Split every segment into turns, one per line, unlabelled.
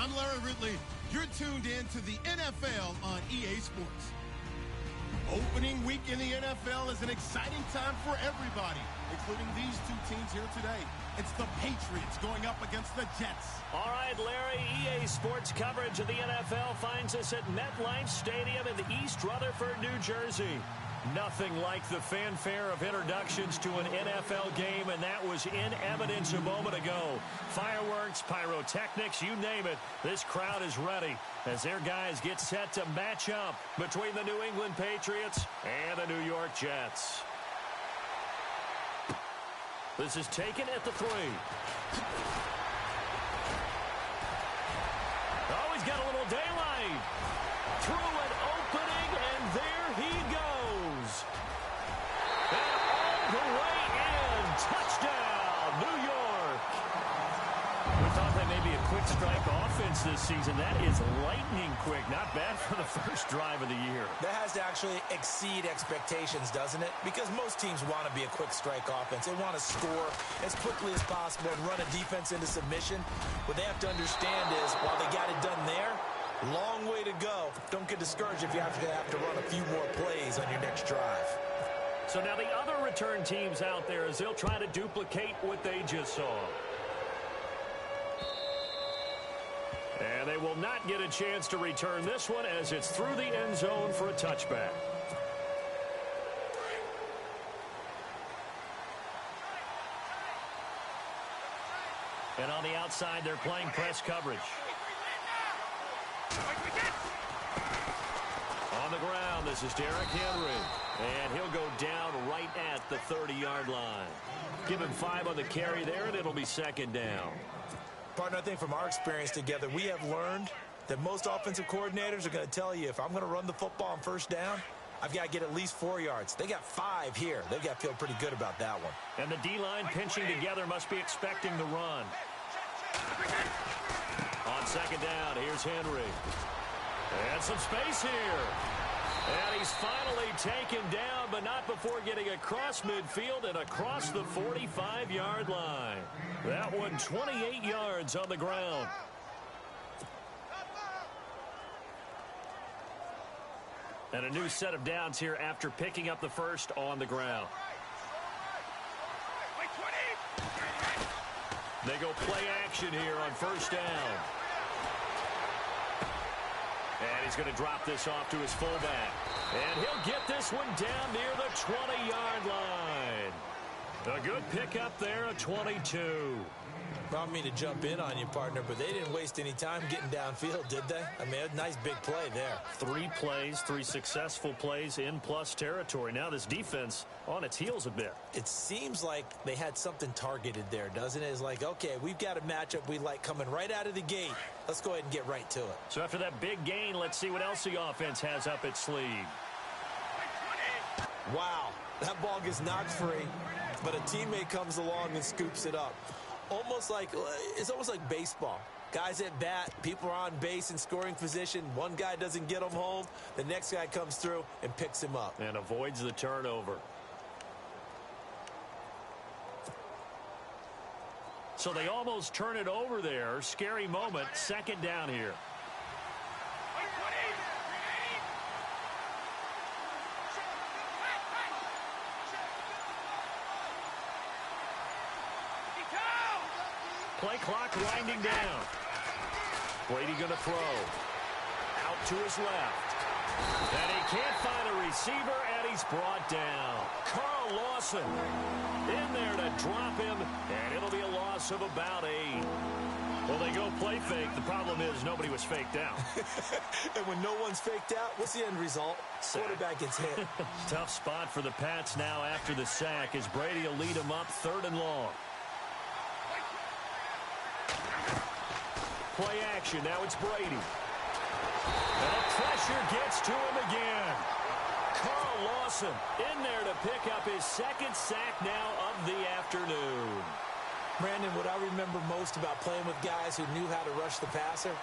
I'm Larry Ridley. You're tuned in to the NFL on EA Sports. Opening week in the NFL is an exciting time for everybody, including these two teams here today. It's the Patriots going up against the Jets.
All right, Larry, EA Sports coverage of the NFL finds us at MetLife Stadium in East Rutherford, New Jersey. Nothing like the fanfare of introductions to an NFL game, and that was in evidence a moment ago. Fireworks, pyrotechnics, you name it. This crowd is ready as their guys get set to match up between the New England Patriots and the New York Jets. This is taken at the 3. Oh, he's got a little daylight. Through an opening, and there he goes. And all the way in. Touchdown, New York. We thought that may be a quick strike offense this season. That is lightning quick. Not bad for the first drive of the year.
That has to actually exceed expectations, doesn't it? Because most teams want to be a quick strike offense. They want to score as quickly as possible and run a defense into submission. What they have to understand is, while they got it done there, long way to go. Don't get discouraged if you have to run a few more plays on your next drive.
So now the other return teams out there, as they'll try to duplicate what they just saw. And they will not get a chance to return this one as it's through the end zone for a touchback. And on the outside, they're playing press coverage. On the ground, this is Derrick Henry. And he'll go down right at the 30-yard line. Give him 5 on the carry there, and it'll be second down.
Partner, I think from our experience together, we have learned that most offensive coordinators are going to tell you, if I'm going to run the football on first down, I've got to get at least 4 yards. They got 5 here. They've got to feel pretty good about that one.
And the D-line pinching together must be expecting the run. On second down, here's Henry. And some space here. And he's finally taken down, but not before getting across midfield and across the 45-yard line. That one 28 yards on the ground. And a new set of downs here after picking up the first on the ground. They go play action here on first down. And he's going to drop this off to his fullback. And he'll get this one down near the 20-yard line. A good pickup there at 22.
I don't mean to jump in on you, partner, but they didn't waste any time getting downfield, did they? I mean, a nice big play there.
3 plays, 3 successful plays in plus territory. Now this defense on its heels a bit.
It seems like they had something targeted there, doesn't it? It's like, okay, we've got a matchup we like coming right out of the gate. Let's go ahead and get right to it.
So after that big gain, let's see what else the offense has up its sleeve.
Wow, that ball gets knocked free, but a teammate comes along and scoops it up. It's almost like baseball. Guys at bat, people are on base in scoring position. One guy doesn't get him home. The next guy comes through and picks him up.
And avoids the turnover. So they almost turn it over there. Scary moment. Second down here. Play clock winding down. Brady going to throw. Out to his left. And he can't find a receiver, and he's brought down. Carl Lawson in there to drop him, and it'll be a loss of about 8. Well, they go play fake. The problem is nobody was faked out.
And when no one's faked out, what's the end result?
Sack.
Quarterback gets hit.
Tough spot for the Pats now after the sack as Brady will lead them up 3rd and long. Play action. Now it's Brady. And the pressure gets to him again. Carl Lawson in there to pick up his 2nd sack now of the afternoon.
Brandon, what I remember most about playing with guys who knew how to rush the passer,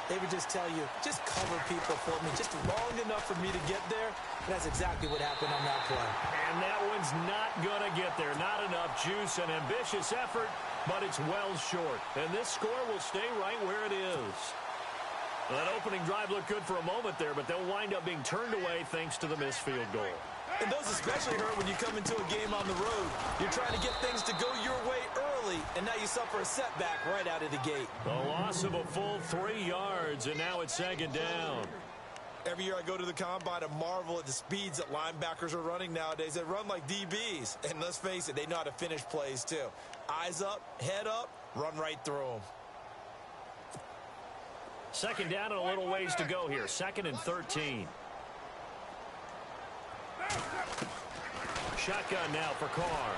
they would just tell you, just cover people for me, just long enough for me to get there. And that's exactly what happened on that play.
And that one's not going to get there. Not enough juice, an ambitious effort, but it's well short. And this score will stay right where it is. Well, that opening drive looked good for a moment there, but they'll wind up being turned away thanks to the missed field goal.
And those especially hurt when you come into a game on the road. You're trying to get things to go your way early, and now you suffer a setback right out of the gate.
A loss of a full 3 yards, and now it's second down.
Every year I go to the combine and marvel at the speeds that linebackers are running nowadays. They run like DBs. And let's face it, they know how to finish plays too. Eyes up, head up, run right through them.
Second down and a little ways to go here. 2nd and 13. Shotgun now for Carr.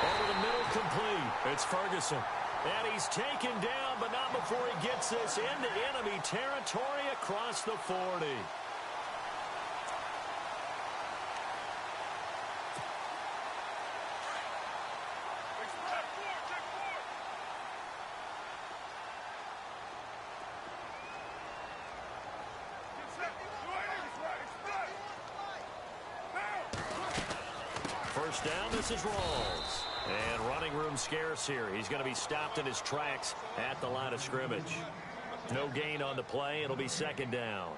Over the middle, complete. It's Ferguson. And he's taken down, but not before he gets this into enemy territory across the 40. First down, this is Rawls. And running room scarce here. He's going to be stopped in his tracks at the line of scrimmage. No gain on the play. It'll be second down.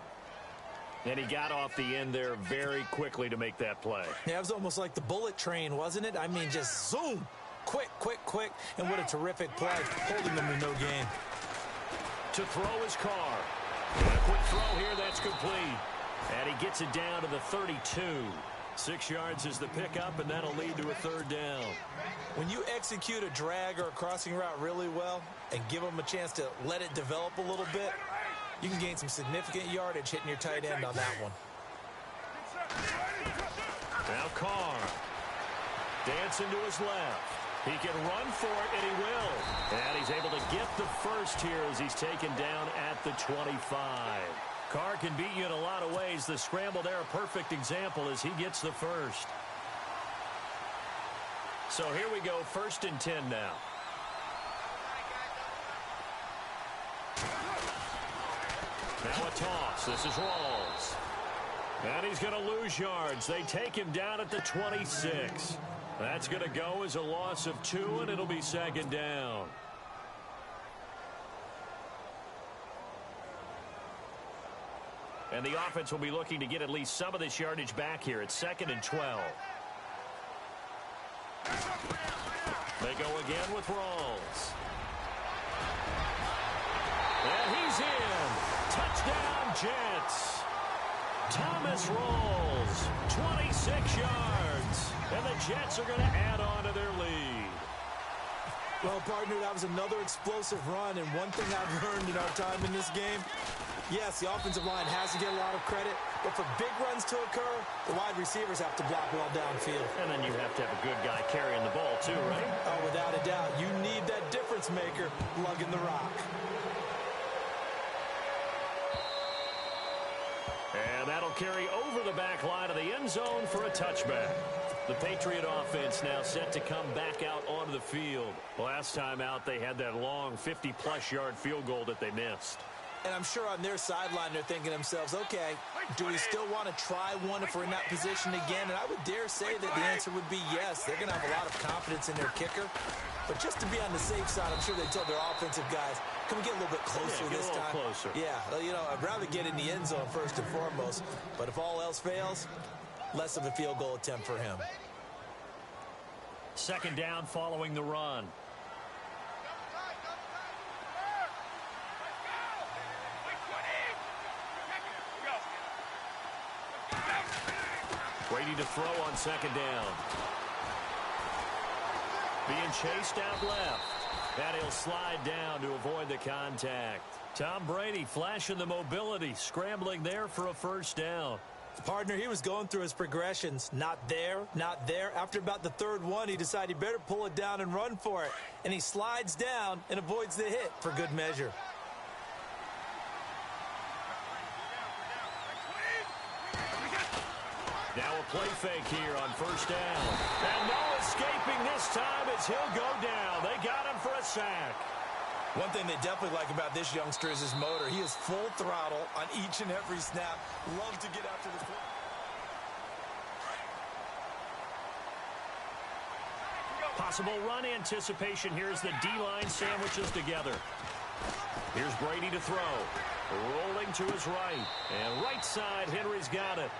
And he got off the end there very quickly to make that play.
Yeah, it was almost like the bullet train, wasn't it? I mean, just zoom. Quick, quick, quick. And what a terrific play. Holding them to no gain.
To throw his Carr. And a quick throw here. That's complete. And he gets it down to the 32. 6 yards is the pickup, and that'll lead to a third down.
When you execute a drag or a crossing route really well and give them a chance to let it develop a little bit, you can gain some significant yardage hitting your tight end on that one.
Now Carr. Dancing to his left. He can run for it, and he will. And he's able to get the first here as he's taken down at the 25. Carr can beat you in a lot of ways. The scramble there, a perfect example as he gets the first. So here we go, 1st and 10 now. Now a toss. This is Rawls. And he's going to lose yards. They take him down at the 26. That's going to go as a loss of 2, and it'll be second down. And the offense will be looking to get at least some of this yardage back here. It's 2nd and 12. They go again with Rawls. And he's in. Touchdown, Jets. Thomas Rawls, 26 yards. And the Jets are going to add on to their lead.
Well, partner, that was another explosive run. And one thing I've learned in our time in this game, yes, the offensive line has to get a lot of credit, but for big runs to occur, the wide receivers have to block well downfield.
And then you have to have a good guy carrying the ball too, right?
Oh, without a doubt. You need that difference maker lugging the rock.
And that'll carry over the back line of the end zone for a touchback. The Patriot offense now set to come back out onto the field. Last time out, they had that long 50-plus yard field goal that they missed.
And I'm sure on their sideline, they're thinking to themselves, okay, do we still want to try one if we're in that position again? And I would dare say that the answer would be yes. They're going to have a lot of confidence in their kicker. But just to be on the safe side, I'm sure they told their offensive guys, can we get a little bit closer this time?
Closer.
Yeah, you know, I'd rather get in the end zone first and foremost. But if all else fails, less of a field goal attempt for him.
Second down following the run. Brady to throw on second down. Being chased out left. And he'll slide down to avoid the contact. Tom Brady flashing the mobility, scrambling there for a first down.
Partner, he was going through his progressions. Not there, not there. After about the third one, he decided he better pull it down and run for it. And he slides down and avoids the hit for good measure.
Now a play fake here on first down. And no escaping this time as he'll go down. They got him for a sack.
One thing they definitely like about this youngster is his motor. He is full throttle on each and every snap. Loves to get after the foot.
Possible run anticipation here as the D-line sandwiches together. Here's Brady to throw. Rolling to his right. And right side, Henry's got it.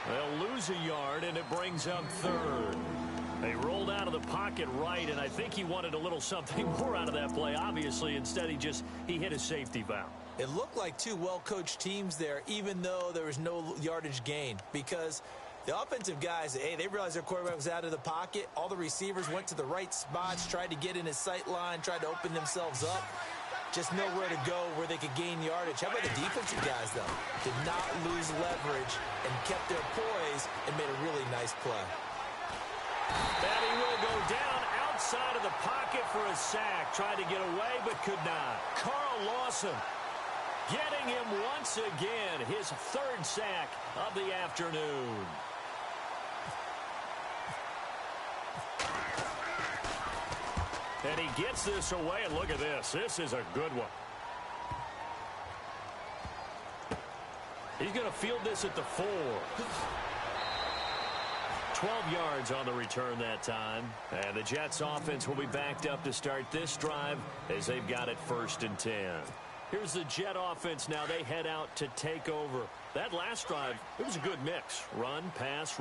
They'll lose a yard, and it brings up third. They rolled out of the pocket right, and I think he wanted a little something more out of that play. Obviously, instead, he hit his safety valve.
It looked like two well-coached teams there, even though there was no yardage gain, because the offensive guys, hey, they realized their quarterback was out of the pocket. All the receivers went to the right spots, tried to get in his sight line, tried to open themselves up. Just nowhere to go where they could gain yardage. How about the defensive guys, though? Did not lose leverage and kept their poise and made a really nice play.
And he will go down outside of the pocket for a sack. Tried to get away, but could not. Carl Lawson getting him once again. His third sack of the afternoon. And he gets this away, and look at this. This is a good one. He's going to field this at the 4. 12 yards on the return that time. And the Jets offense will be backed up to start this drive as they've got it 1st and 10. Here's the Jet offense now. They head out to take over. That last drive, it was a good mix. Run, pass,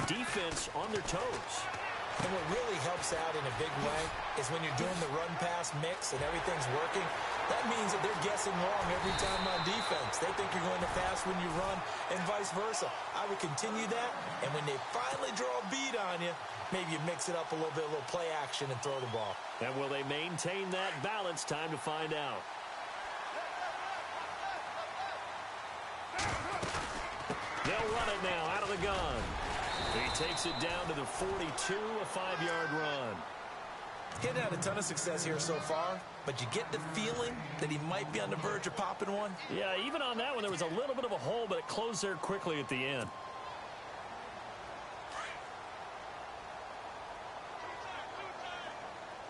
defense on their toes.
And what really helps out in a big way is when you're doing the run-pass mix and everything's working, that means that they're guessing wrong every time on defense. They think you're going to pass when you run and vice versa. I would continue that, and when they finally draw a bead on you, maybe you mix it up a little bit, a little play action and throw the ball.
And will they maintain that balance? Time to find out. They'll run it now out of the gun. He takes it down to the 42, a 5-yard run.
Getting had a ton of success here so far, but you get the feeling that he might be on the verge of popping one.
Yeah, even on that one, there was a little bit of a hole, but it closed there quickly at the end.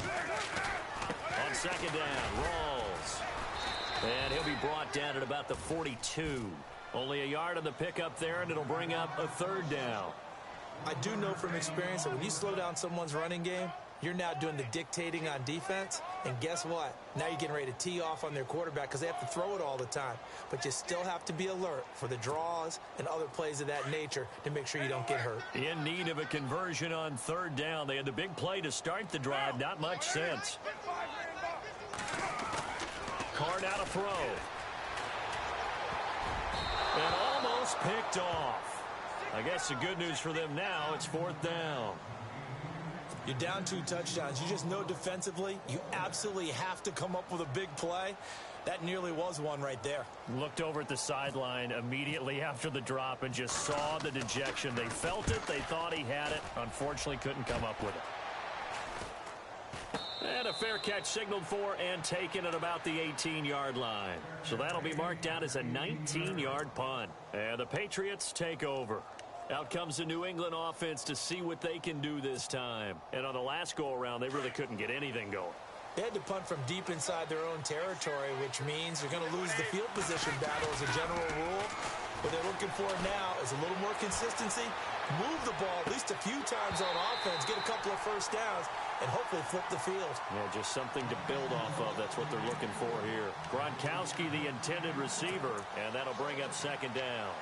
On second down, Rawls. And he'll be brought down at about the 42. Only a yard on the pickup there, and it'll bring up a 3rd down.
I do know from experience that when you slow down someone's running game, you're now doing the dictating on defense. And guess what? Now you're getting ready to tee off on their quarterback because they have to throw it all the time. But you still have to be alert for the draws and other plays of that nature to make sure you don't get hurt.
In need of a conversion on 3rd down. They had the big play to start the drive. Not much sense. Card out of throw. And almost picked off. I guess the good news for them now, it's 4th down.
You're down 2 touchdowns. You just know defensively, you absolutely have to come up with a big play. That nearly was one right there.
Looked over at the sideline immediately after the drop and just saw the dejection. They felt it. They thought he had it. Unfortunately, couldn't come up with it. And a fair catch signaled for and taken at about the 18-yard line. So that'll be marked down as a 19-yard punt. And the Patriots take over. Out comes the New England offense to see what they can do this time. And on the last go-around, they really couldn't get anything going.
They had to punt from deep inside their own territory, which means you're going to lose the field position battle as a general rule. What they're looking for now is a little more consistency, move the ball at least a few times on offense, get a couple of 1st downs, and hopefully flip the field.
Yeah, just something to build off of. That's what they're looking for here. Gronkowski, the intended receiver, and that'll bring up 2nd down.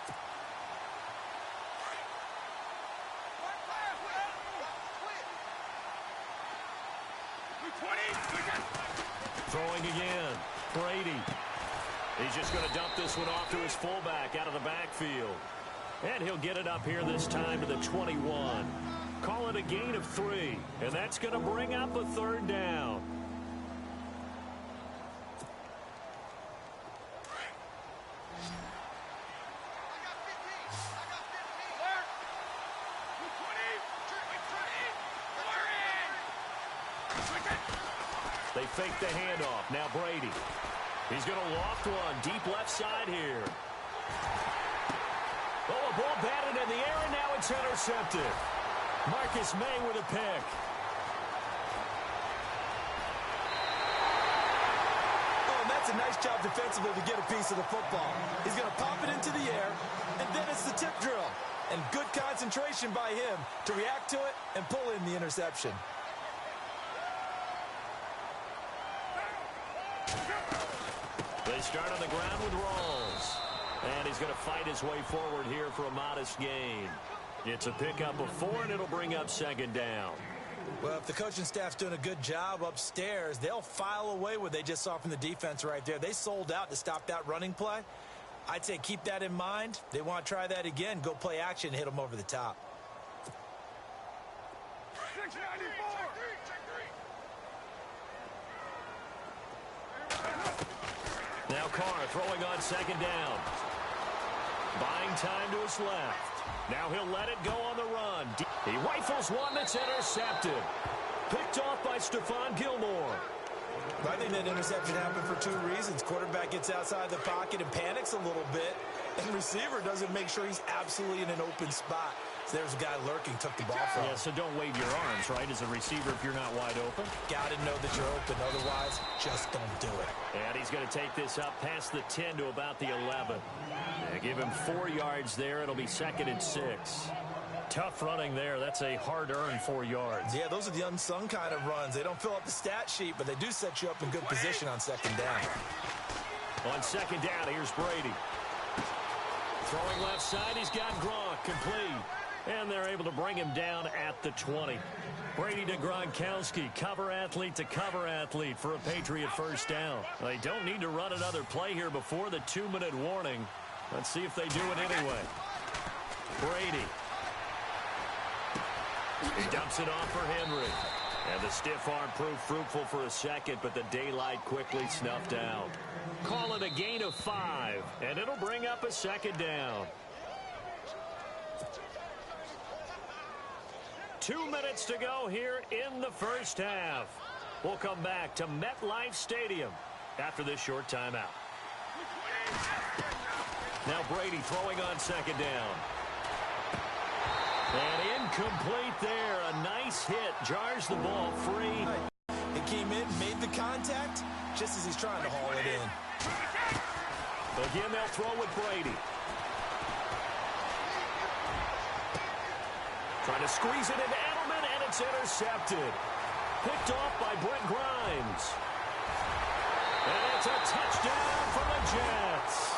Throwing again. Brady. He's just going to dump this one off to his fullback out of the backfield. And he'll get it up here this time to the 21. Call it a gain of 3. And that's going to bring up a 3rd down. They fake the handoff. Now Brady. He's going to loft one. Deep left side here. Oh, a ball batted in the air, and now it's intercepted. Marcus May with a pick.
Oh, and that's a nice job defensively to get a piece of the football. He's going to pop it into the air, and then it's the tip drill. And good concentration by him to react to it and pull in the interception.
They start on the ground with Rawls. And he's going to fight his way forward here for a modest gain. It's a pickup of 4, and it'll bring up second down.
Well, if the coaching staff's doing a good job upstairs, they'll file away what they just saw from the defense right there. They sold out to stop that running play. I'd say keep that in mind. They want to try that again. Go play action and hit them over the top.
Now Carr throwing on second down. Buying time to his left. Now he'll let it go on the run. He rifles one that's intercepted. Picked off by Stephon Gilmore.
I think that interception happened for 2 reasons. Quarterback gets outside the pocket and panics a little bit. And receiver doesn't make sure he's absolutely in an open spot. So there's a guy lurking, took the ball from him.
Yeah, so don't wave your arms, right, as a receiver if you're not wide open.
Got to know that you're open. Otherwise, just don't do it.
And he's going to take this up past the 10 to about the 11. They give him 4 yards there. It'll be 2nd and 6. Tough running there. That's a hard-earned 4 yards.
Yeah, those are the unsung kind of runs. They don't fill up the stat sheet, but they do set you up in good position on second down.
On second down, here's Brady. Throwing left side, he's got Gronk complete. And they're able to bring him down at the 20. Brady to Gronkowski, cover athlete to cover athlete for a Patriot first down. They don't need to run another play here before the 2-minute warning. Let's see if they do it anyway. Brady. He dumps it off for Henry. And the stiff arm proved fruitful for a second, but the daylight quickly snuffed out. Call it a gain of 5, and it'll bring up a second down. 2 minutes to go here in the first half. We'll come back to MetLife Stadium after this short timeout. Now Brady throwing on second down. And incomplete there. A nice hit. Jars the ball free.
It came in, made the contact, just as he's trying to haul it in.
Again, they'll throw with Brady. Trying to squeeze it into Edelman, and it's intercepted. Picked off by Brent Grimes. And it's a touchdown for the Jets.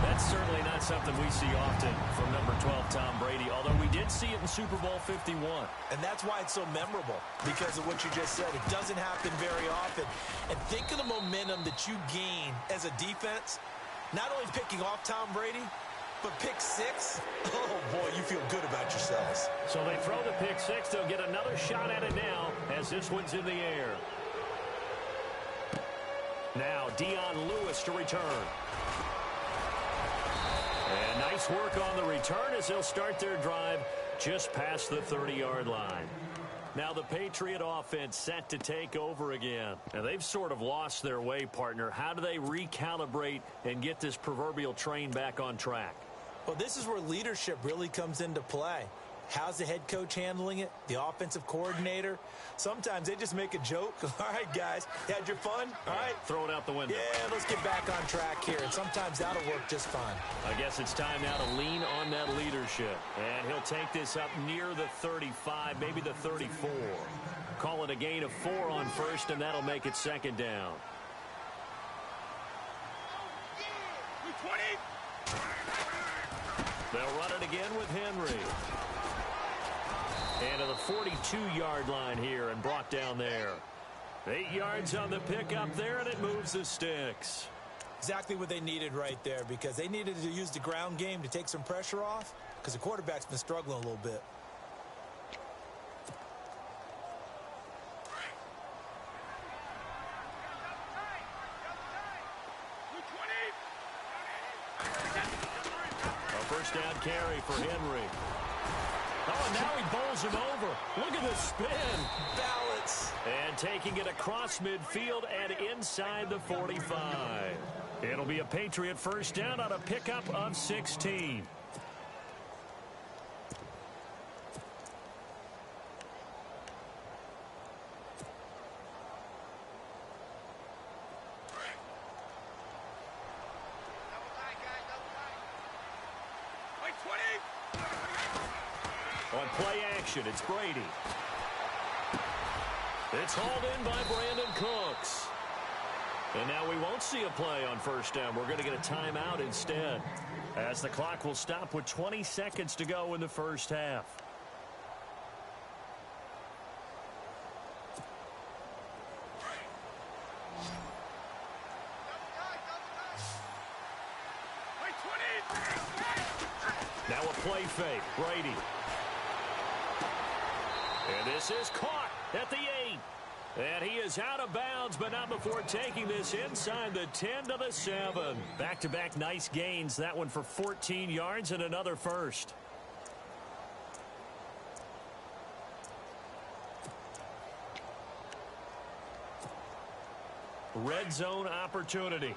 That's certainly not something we see often from number 12, Tom Brady, although we did see it in Super Bowl 51.
And that's why it's so memorable, because of what you just said. It doesn't happen very often. And think of the momentum that you gain as a defense, not only picking off Tom Brady, but pick 6, oh, boy, you feel good about yourselves.
So they throw the pick 6. They'll get another shot at it now as this one's in the air. Now Dion Lewis to return. And nice work on the return as they'll start their drive just past the 30-yard line. Now the Patriot offense set to take over again. Now they've sort of lost their way, partner. How do they recalibrate and get this proverbial train back on track?
Well, this is where leadership really comes into play. How's the head coach handling it? The offensive coordinator? Sometimes they just make a joke. All right, guys, you had your fun? All right.
Throw it out the window.
Yeah, let's get back on track here. And sometimes that'll work just fine.
I guess it's time now to lean on that leadership. And he'll take this up near the 35, maybe the 34. Call it a gain of 4 on first, and that'll make it second down.
20.
They'll run it again with Henry. And to the 42-yard line here and brought down there. 8 yards on the pickup there, and it moves the sticks.
Exactly what they needed right there, because they needed to use the ground game to take some pressure off, because the quarterback's been struggling a little bit.
A first down carry for Henry. Oh, and now he bowls him over. Look at the spin.
Balance.
And taking it across midfield and inside the 45. It'll be a Patriot first down on a pickup of 16. On play action, it's Brady. It's hauled in by Brandon Cooks. And now we won't see a play on first down. We're going to get a timeout instead, as the clock will stop with 20 seconds to go in the first half. Now a play fake. Brady. And this is caught at the 8. And he is out of bounds, but not before taking this inside the 10 to the 7. Back-to-back nice gains. That one for 14 yards and another first. Red zone opportunity.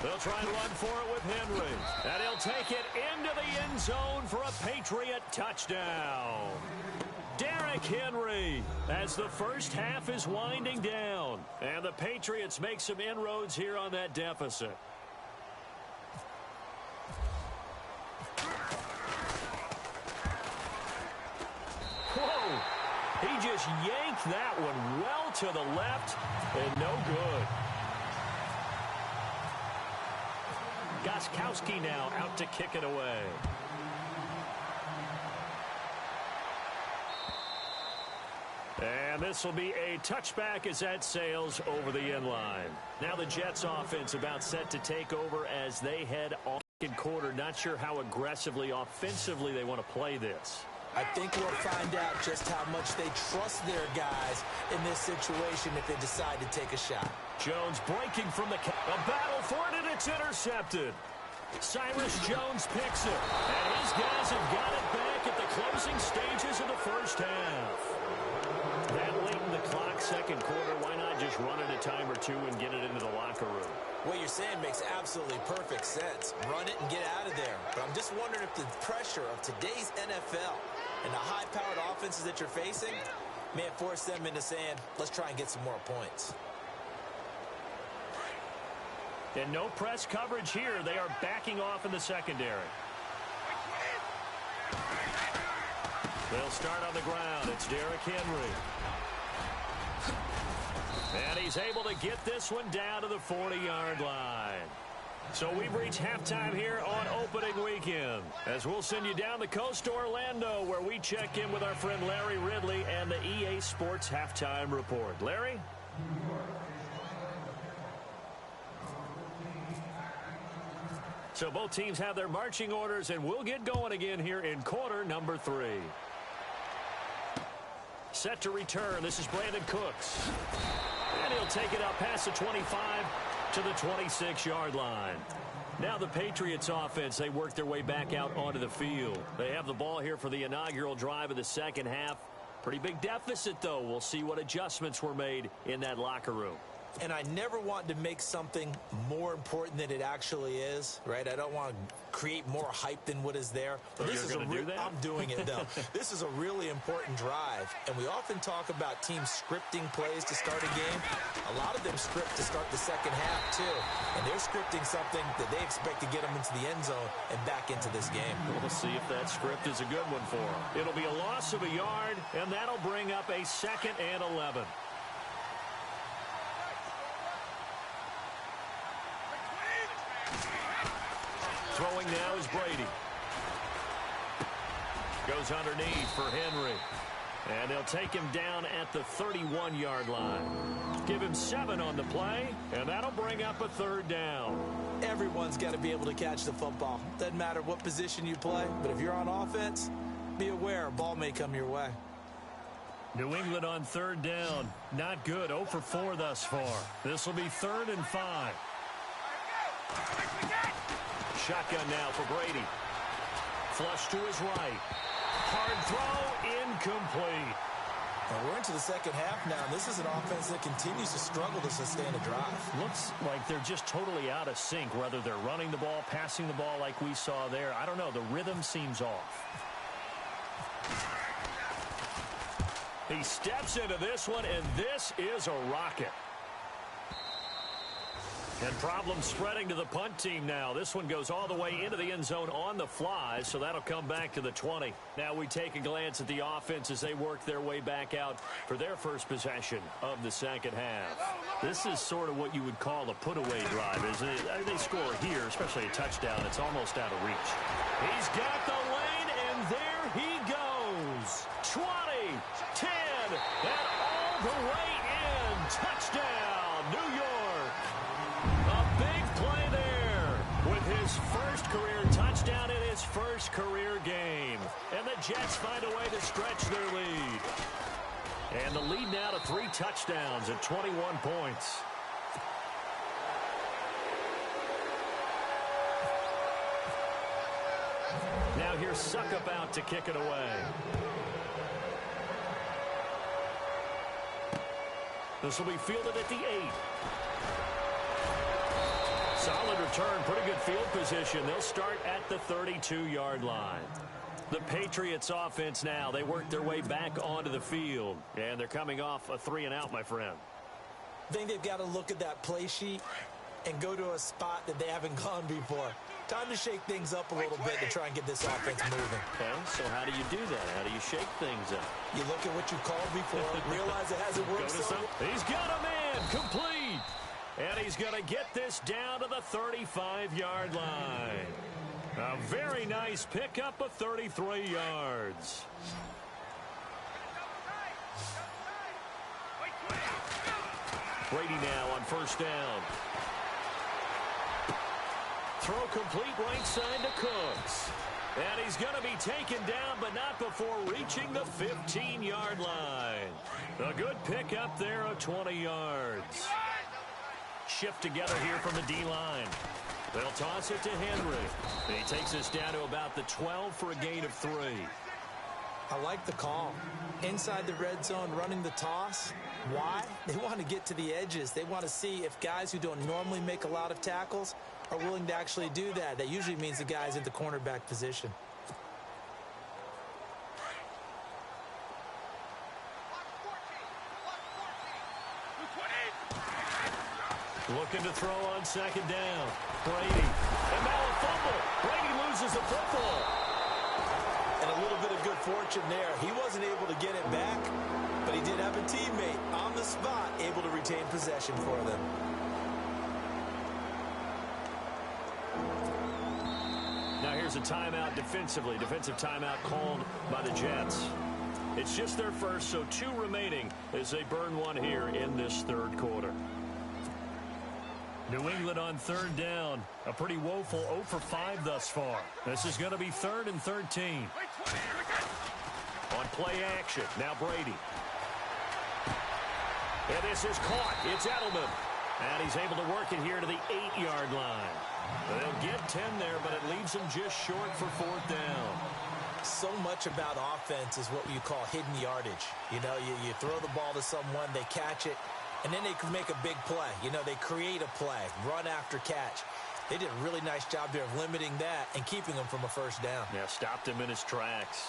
They'll try and run for it with Henry. And he'll take it into the end zone for a Patriot touchdown. Derrick Henry, as the first half is winding down. And the Patriots make some inroads here on that deficit. Whoa! He just yanked that one well to the left and no good. Gostkowski now out to kick it away. And this will be a touchback as that sails over the end line. Now the Jets offense about set to take over as they head off in quarter. Not sure how aggressively, offensively they want to play this.
I think we'll find out just how much they trust their guys in this situation if they decide to take a shot.
Jones breaking from the a battle for it, and it's intercepted. Cyrus Jones picks it, and his guys have got it back at the closing stages of the first half. That late in the clock, second quarter, why not just run it a time or two and get it into the locker room?
What you're saying makes absolutely perfect sense. Run it and get out of there. But I'm just wondering if the pressure of today's NFL and the high-powered offenses that you're facing may have forced them into saying, let's try and get some more points.
And no press coverage here. They are backing off in the secondary. They'll start on the ground. It's Derrick Henry. And he's able to get this one down to the 40-yard line. So we've reached halftime here on opening weekend, as we'll send you down the coast to Orlando, where we check in with our friend Larry Ridley and the EA Sports Halftime Report. Larry? So both teams have their marching orders, and we'll get going again here in quarter number 3. Set to return. This is Brandon Cooks. And he'll take it up past the 25 to the 26-yard line. Now the Patriots offense, they work their way back out onto the field. They have the ball here for the inaugural drive of the second half. Pretty big deficit, though. We'll see what adjustments were made in that locker room.
And I never want to make something more important than it actually is, right? I don't want to create more hype than what is there. But this is I'm doing it, though. This is a really important drive. And we often talk about teams scripting plays to start a game. A lot of them script to start the second half, too. And they're scripting something that they expect to get them into the end zone and back into this game.
We'll see if that script is a good one for them. It'll be a loss of a yard, and that'll bring up a 2nd and 11. Throwing now is Brady. Goes underneath for Henry. And they'll take him down at the 31-yard line. Give him 7 on the play, and that'll bring up a 3rd down.
Everyone's got to be able to catch the football. Doesn't matter what position you play, but if you're on offense, be aware a ball may come your way.
New England on 3rd down. Not good. 0 for 4 thus far. This will be 3rd and 5. Shotgun now for Brady. Flush to his right. Hard throw, incomplete.
Well, we're into the second half now, and this is an offense that continues to struggle to sustain a drive.
Looks like they're just totally out of sync, whether they're running the ball, passing the ball like we saw there. I don't know. The rhythm seems off. He steps into this one, and this is a rocket. And problems spreading to the punt team now. This one goes all the way into the end zone on the fly, so that'll come back to the 20. Now we take a glance at the offense as they work their way back out for their first possession of the second half. This is sort of what you would call a put-away drive, isn't it? They score here, especially a touchdown. It's almost out of reach. He's got the lane, and there he goes. 20, 10, and all the way in. Touchdown, New York. A big play there with his first career touchdown in his first career game. And the Jets find a way to stretch their lead. And the lead now to 3 touchdowns at 21 points. Now here's Suckup out to kick it away. This will be fielded at the 8. Solid return, pretty good field position. They'll start at the 32-yard line. The Patriots offense now, they work their way back onto the field. And they're coming off a 3-and-out, my friend.
I think they've got to look at that play sheet and go to a spot that they haven't gone before. Time to shake things up a little bit to try and get this offense moving.
Okay, so how do you do that? How do you shake things up?
You look at what you called before, realize it hasn't worked so.
He's got a man, complete. And he's going to get this down to the 35-yard line. A very nice pickup of 33 yards. Brady now on first down. Throw complete right side to Cooks. And he's going to be taken down, but not before reaching the 15-yard line. A good pickup there of 20 yards. Shift together here from the D-line. They'll toss it to Henry. And he takes us down to about the 12 for a gain of 3.
I like the call. Inside the red zone, running the toss. Why? They want to get to the edges. They want to see if guys who don't normally make a lot of tackles are willing to actually do that. That usually means the guys at the cornerback position.
Looking to throw on second down. Brady. And now a fumble. Brady loses the football.
And a little bit of good fortune there. He wasn't able to get it back, but he did have a teammate on the spot able to retain possession for them.
Now here's a timeout defensively. Defensive timeout called by the Jets. It's just their first, so 2 remaining as they burn one here in this third quarter. New England on third down. A pretty woeful 0 for 5 thus far. This is going to be 3rd and 13. On play action, now Brady. And this is caught. It's Edelman. And he's able to work it here to the 8-yard line. They'll get 10 there, but it leaves them just short for 4th down.
So much about offense is what you call hidden yardage. You know, you throw the ball to someone, they catch it, and then they can make a big play. You know, they create a play, run after catch. They did a really nice job there of limiting that and keeping him from a first down.
Yeah, stopped him in his tracks.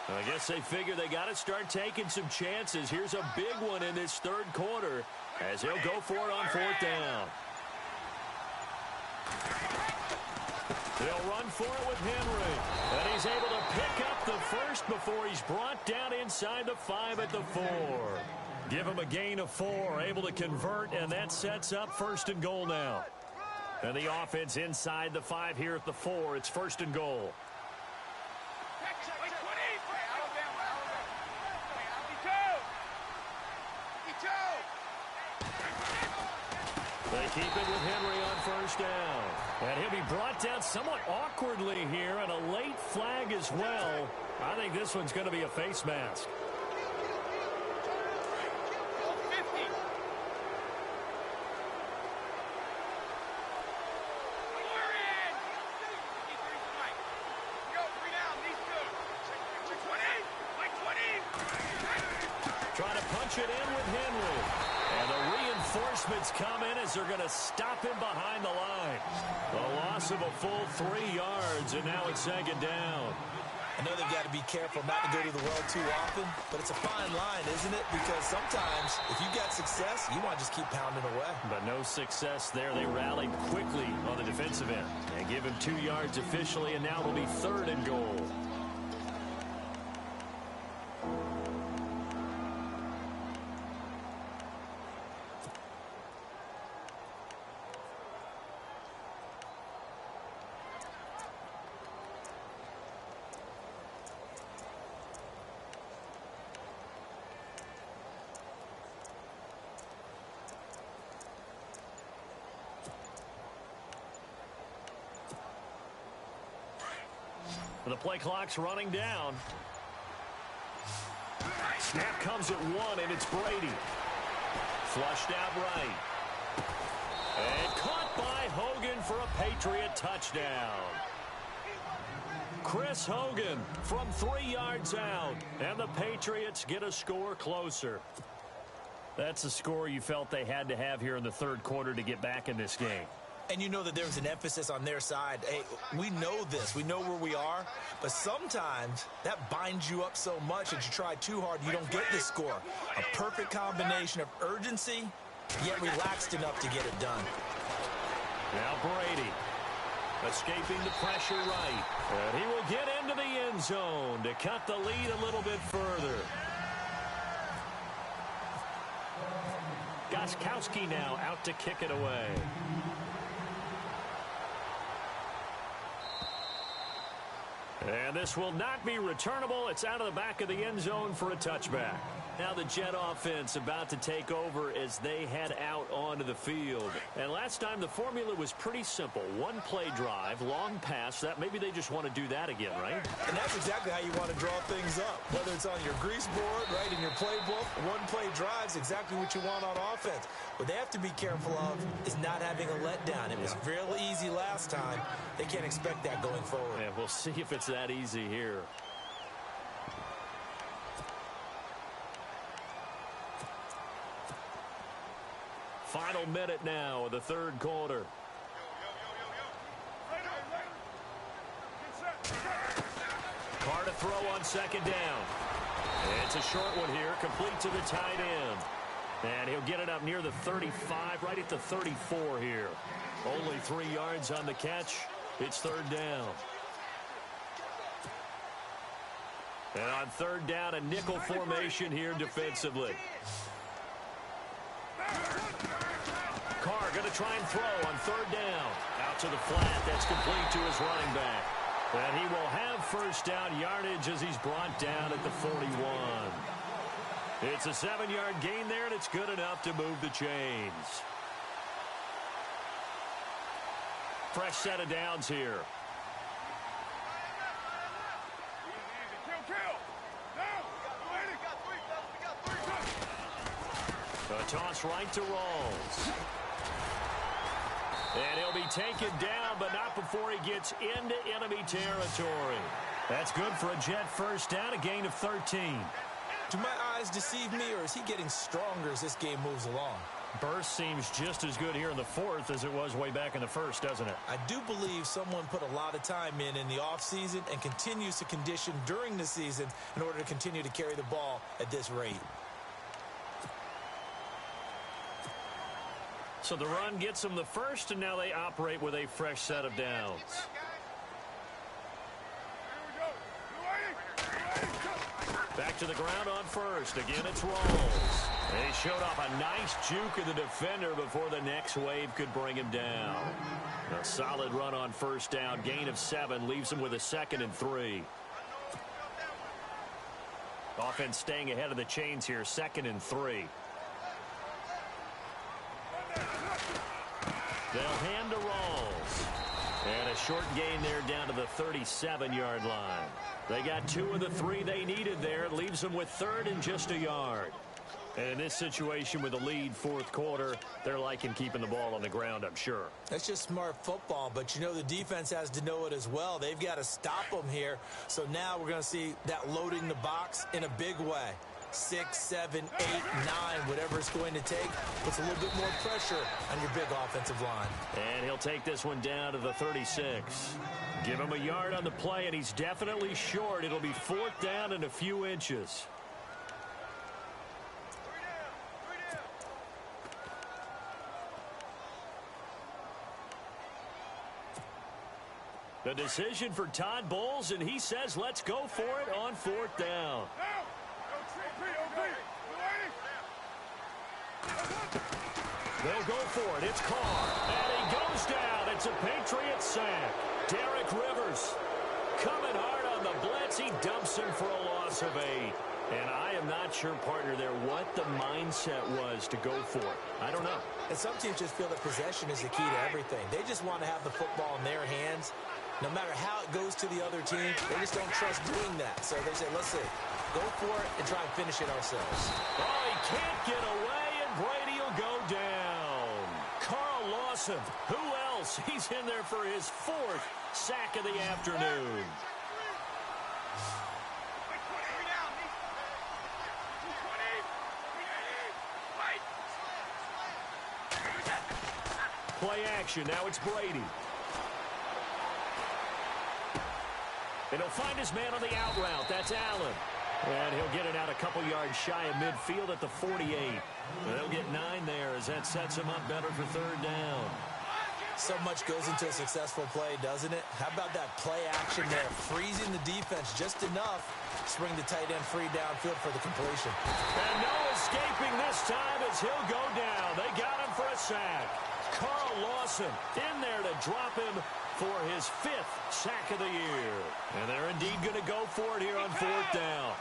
I guess they figure they got to start taking some chances. Here's a big one in this third quarter as he'll go for it on 4th down. They'll run for it with Henry. And he's able to pick up the first before he's brought down inside the 5 at the 4. Give him a gain of 4, able to convert, and that sets up 1st and goal now. And the offense inside the 5 here at the 4. It's 1st and goal. They keep it with Henry on 1st down. And he'll be brought down somewhat awkwardly here, and a late flag as well. I think this one's going to be a face mask. Trying to punch it in with Henry. And the reinforcements come in as they're going to stop him behind the line. A loss of a full 3 yards, and now it's 2nd down.
I know they've got to be careful not to go to the well too often, but it's a fine line, isn't it? Because sometimes if you got success, you want to just keep pounding away.
But no success there. They rallied quickly on the defensive end. They give him 2 yards officially, and now it'll be 3rd and goal. The play clock's running down. Snap comes at 1, and it's Brady. Flushed out right. And caught by Hogan for a Patriot touchdown. Chris Hogan from 3 yards out, and the Patriots get a score closer. That's a score you felt they had to have here in the 3rd quarter to get back in this game.
And you know that there was an emphasis on their side. Hey, we know this. We know where we are. But sometimes that binds you up so much that you try too hard, you don't get this score. A perfect combination of urgency, yet relaxed enough to get it done.
Now Brady escaping the pressure right. And he will get into the end zone to cut the lead a little bit further. Gostkowski now out to kick it away. And this will not be returnable. It's out of the back of the end zone for a touchback. Now the Jet offense about to take over as they head out onto the field. And last time the formula was pretty simple. 1 play drive, long pass. That maybe they just want to do that again, right?
And that's exactly how you want to draw things up. Whether it's on your grease board, right, in your playbook, 1 play drive's exactly what you want on offense. What they have to be careful of is not having a letdown. It was real easy last time. They can't expect that going forward.
Yeah, we'll see if it's that easy here. Final minute now of the 3rd quarter. Carr to throw on 2nd down. It's a short one here, complete to the tight end. And he'll get it up near the 35, right at the 34 here. Only 3 yards on the catch. It's 3rd down. And on 3rd down, a nickel formation here defensively. Carr going to try and throw on 3rd down. Out to the flat. That's complete to his running back. And he will have 1st down yardage as he's brought down at the 41. It's a 7-yard gain there, and it's good enough to move the chains. Fresh set of downs here. A toss right to Rawls. And he'll be taken down, but not before he gets into enemy territory. That's good for a Jet 1st down, a gain of 13.
Do my eyes deceive me, or is he getting stronger as this game moves along?
Burst seems just as good here in the 4th as it was way back in the 1st, doesn't it?
I do believe someone put a lot of time in the offseason and continues to condition during the season in order to continue to carry the ball at this rate.
So the run gets them the 1st, and now they operate with a fresh set of downs. Back to the ground on 1st. Again, it's Rawls. He showed off a nice juke of the defender before the next wave could bring him down. A solid run on 1st down. Gain of 7 leaves him with a 2nd and 3. Offense staying ahead of the chains here. 2nd and 3. They'll hand to Rawls. And a short gain there down to the 37-yard line. They got 2 of the 3 they needed there. It leaves them with 3rd and just a yard. And in this situation with a lead 4th quarter, they're liking keeping the ball on the ground, I'm sure.
That's just smart football, but you know the defense has to know it as well. They've got to stop them here. So now we're going to see that loading the box in a big way. 6, 7, 8, 9, whatever it's going to take, puts a little bit more pressure on your big offensive line.
And he'll take this one down to the 36. Give him a yard on the play, and he's definitely short. It'll be 4th down and a few inches. The decision for Todd Bowles, and he says let's go for it on 4th down. They'll go for it. It's Carr. And he goes down. It's a Patriots sack. Derek Rivers coming hard on the blitz. He dumps him for a loss of 8. And I am not sure, partner, there what the mindset was to go for it. I don't know.
And some teams just feel that possession is the key to everything. They just want to have the football in their hands. No matter how it goes to the other team, they just don't trust doing that. So they say, let's see, go for it and try and finish it ourselves.
Oh, he can't get away, and Brady will go down. Carl Lawson, who else? He's in there for his 4th sack of the afternoon. Play action. Now it's Brady. And he'll find his man on the out route. That's Allen. And he'll get it out a couple yards shy of midfield at the 48. And they'll get 9 there as that sets him up better for 3rd down.
So much goes into a successful play, doesn't it? How about that play action there? Freezing the defense just enough to bring the tight end free downfield for the completion.
And no escaping this time as he'll go down. They got him for a sack. Carl Lawson in there to drop him for his 5th sack of the year. And they're indeed going to go for it here on 4th down.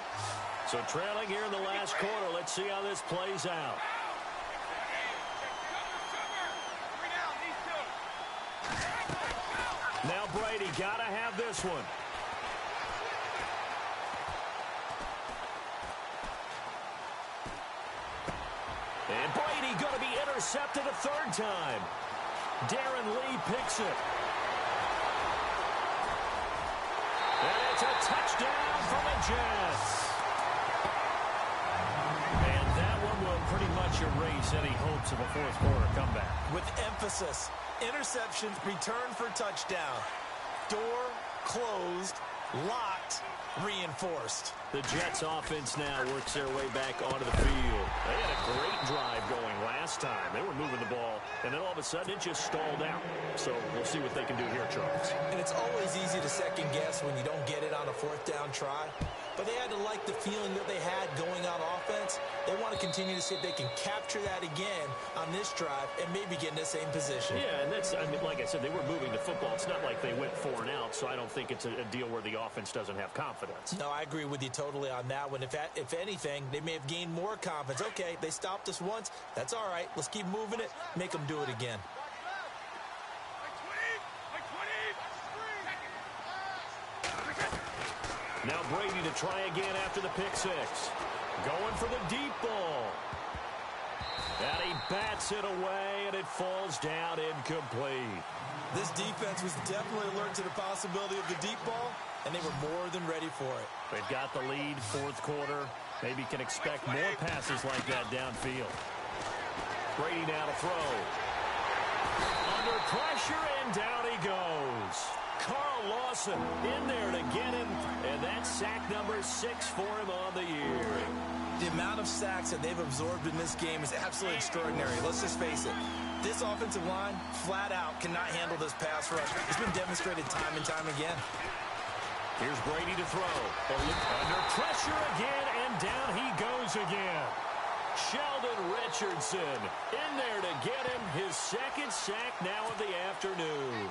So trailing here in the last quarter. Let's see how this plays out. Now Brady got to have this one. And Brady going to be intercepted a 3rd time. Darren Lee picks it. And it's a touchdown for the Jets. And that one will pretty much erase any hopes of a 4th quarter comeback.
With emphasis, interception, return for touchdown. Door closed, locked, reinforced.
The Jets offense now works their way back onto the field. They had a great drive going last time. They were moving the ball, and then all of a sudden it just stalled out. So we'll see what they can do here, Charles.
And it's always easy to second guess when you don't get it on a 4th down try. But they had to like the feeling that they had going on offense. They want to continue to see if they can capture that again on this drive and maybe get in the same position.
Yeah, and that's, I mean, like I said, they were moving the football. It's not like they went 4 and out, so I don't think it's a deal where the offense doesn't have confidence.
No, I agree with you totally on that one. If anything, they may have gained more confidence. Okay, they stopped us once. That's all right. Let's keep moving it. Make them do it again.
Now Brady to try again after the pick 6. Going for the deep ball. And he bats it away, and it falls down incomplete.
This defense was definitely alert to the possibility of the deep ball, and they were more than ready for it.
They've got the lead, 4th quarter. Maybe can expect more passes like that downfield. Brady now to throw. Under pressure, and down he goes. Carl Lawson in there to get him, and that's sack number 6 for him on the year.
The amount of sacks that they've absorbed in this game is absolutely extraordinary. Let's just face it. This offensive line, flat out, cannot handle this pass rush. It's been demonstrated time and time again.
Here's Brady to throw. Under pressure again, and down he goes again. Sheldon Richardson in there to get him his 2nd sack now of the afternoon.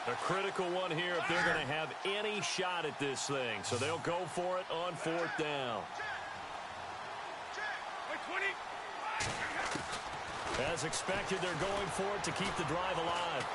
A critical one here if they're going to have any shot at this thing. So they'll go for it on 4th down. As expected, they're going for it to keep the drive alive.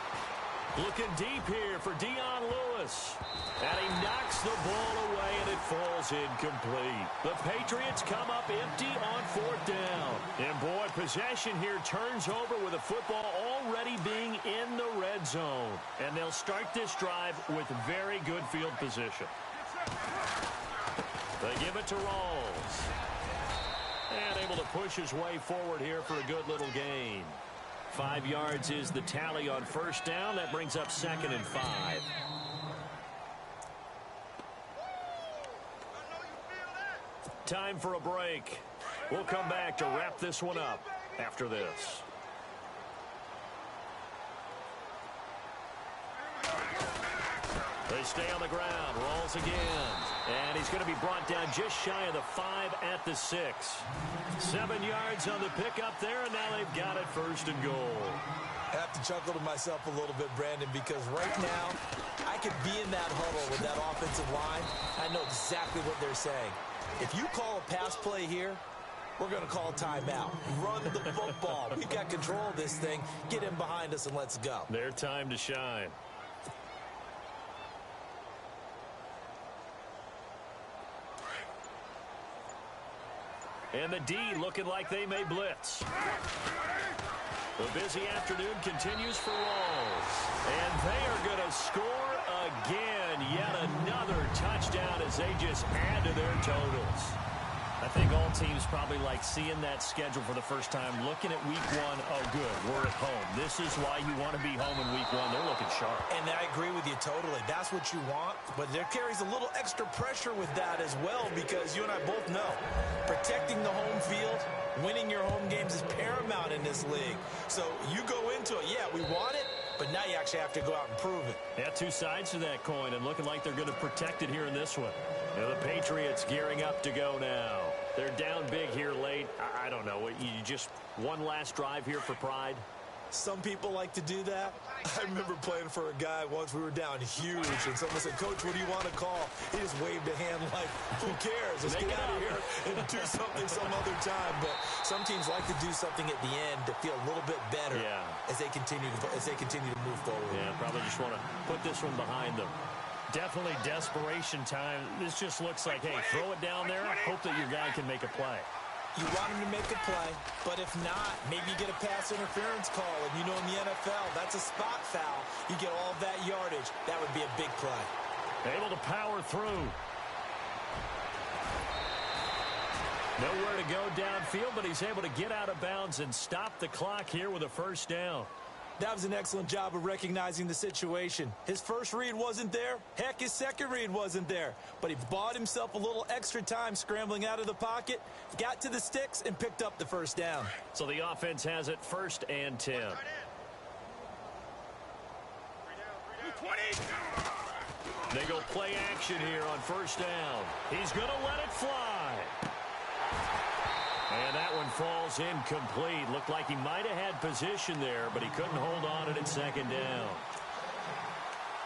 Looking deep here for Dion Lewis. And he knocks the ball away, and it falls incomplete. The Patriots come up empty on 4th down. And, boy, possession here turns over with the football already being in the red zone. And they'll start this drive with very good field position. They give it to Rawls. And able to push his way forward here for a good little gain. 5 yards is the tally on first down. That brings up 2nd and 5. Time for a break. We'll come back to wrap this one up after this. They stay on the ground. Rolls again. And he's going to be brought down just shy of the 5 at the 6. 7 yards on the pickup there, and now they've got it 1st and goal.
I have to chuckle to myself a little bit, Brandon, because right now I could be in that huddle with that offensive line. I know exactly what they're saying. If you call a pass play here, we're going to call timeout. Run the football. We've got control of this thing. Get in behind us and let's go.
Their time to shine. And the D looking like they may blitz. The busy afternoon continues for Rawls. And they are going to score again. Yet another touchdown as they just add to their totals. I think all teams probably like seeing that schedule for the first time, looking at week 1. Oh, good, we're at home. This is why you want to be home in week 1. They're looking sharp.
And I agree with you totally. That's what you want. But there carries a little extra pressure with that as well, because you and I both know protecting the home field, winning your home games is paramount in this league. So you go into it, yeah, we want it, but now you actually have to go out and prove it.
Yeah, 2 sides to that coin, and looking like they're going to protect it here in this one. Now the Patriots gearing up to go now. They're down big here late. I don't know. You just one last drive here for pride?
Some people like to do that. I remember playing for a guy once. We were down huge, and someone said, "Coach, what do you want to call?" He just waved a hand like, "Who cares? Let's get out of here and do something some other time." But some teams like to do something at the end to feel a little bit better as they continue to move forward.
Yeah, probably just want to put this one behind them. Definitely desperation time. This just looks like, hey, throw it down there. Hope that your guy can make a play.
You want him to make a play, but if not, maybe you get a pass interference call. And you know in the NFL, that's a spot foul. You get all that yardage. That would be a big play.
Able to power through. Nowhere to go downfield, but he's able to get out of bounds and stop the clock here with a 1st down.
That was an excellent job of recognizing the situation. His first read wasn't there. Heck, his second read wasn't there. But he bought himself a little extra time scrambling out of the pocket, got to the sticks, and picked up the 1st down.
So the offense has it 1st and 10. They go play action here on 1st down. He's going to let it fly. And that one falls incomplete. Looked like he might have had position there, but he couldn't hold on to it at 2nd down.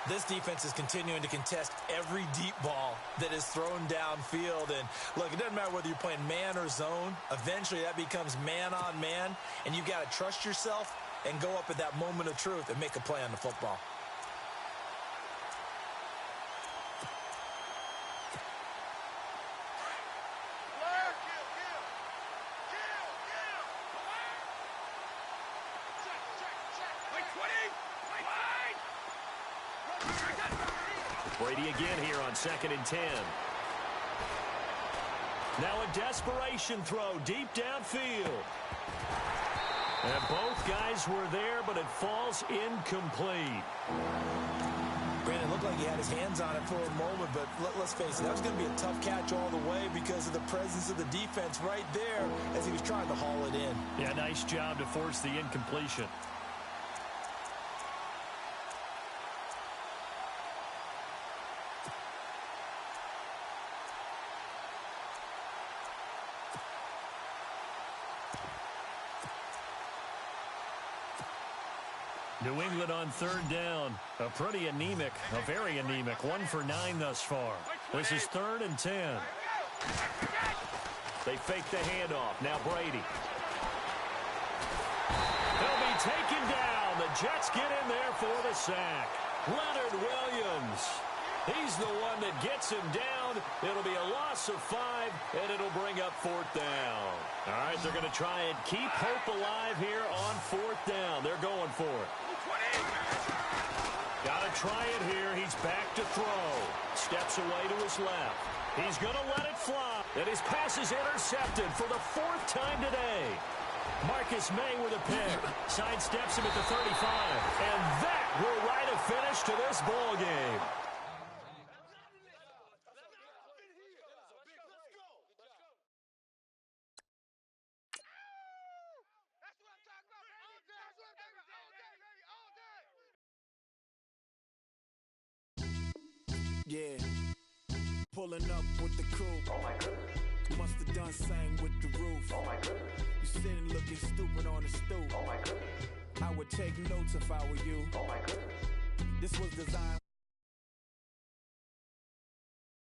This defense is continuing to contest every deep ball that is thrown downfield. And look, it doesn't matter whether you're playing man or zone. Eventually that becomes man on man, and you've got to trust yourself and go up at that moment of truth and make a play on the football.
Brady again here on 2nd and 10. Now a desperation throw deep downfield. And both guys were there, but it falls incomplete.
Brandon looked like he had his hands on it for a moment, but let's face it, that was going to be a tough catch all the way because of the presence of the defense right there as he was trying to haul it in.
Yeah, nice job to force the incompletion. New England on 3rd down. A pretty anemic, a very anemic. 1 for 9 thus far. This is 3rd and 10. They fake the handoff. Now Brady. He'll be taken down. The Jets get in there for the sack. Leonard Williams. He's the one that gets him down. It'll be a loss of 5, and it'll bring up 4th down. All right, they're going to try and keep hope alive here on 4th down. They're going for it. Gotta try it here. He's back to throw. Steps away to his left. He's going to let it fly. And his pass is intercepted for the 4th time today. Marcus May with a pick. Sidesteps him at the 35. And that will write a finish to this ball game.
Yeah, pulling up with the crew. Oh my goodness. Must have done same with the roof. Oh my goodness. You sitting looking stupid on the stoop. Oh my goodness. I would take notes if I were you. Oh my goodness. This was designed.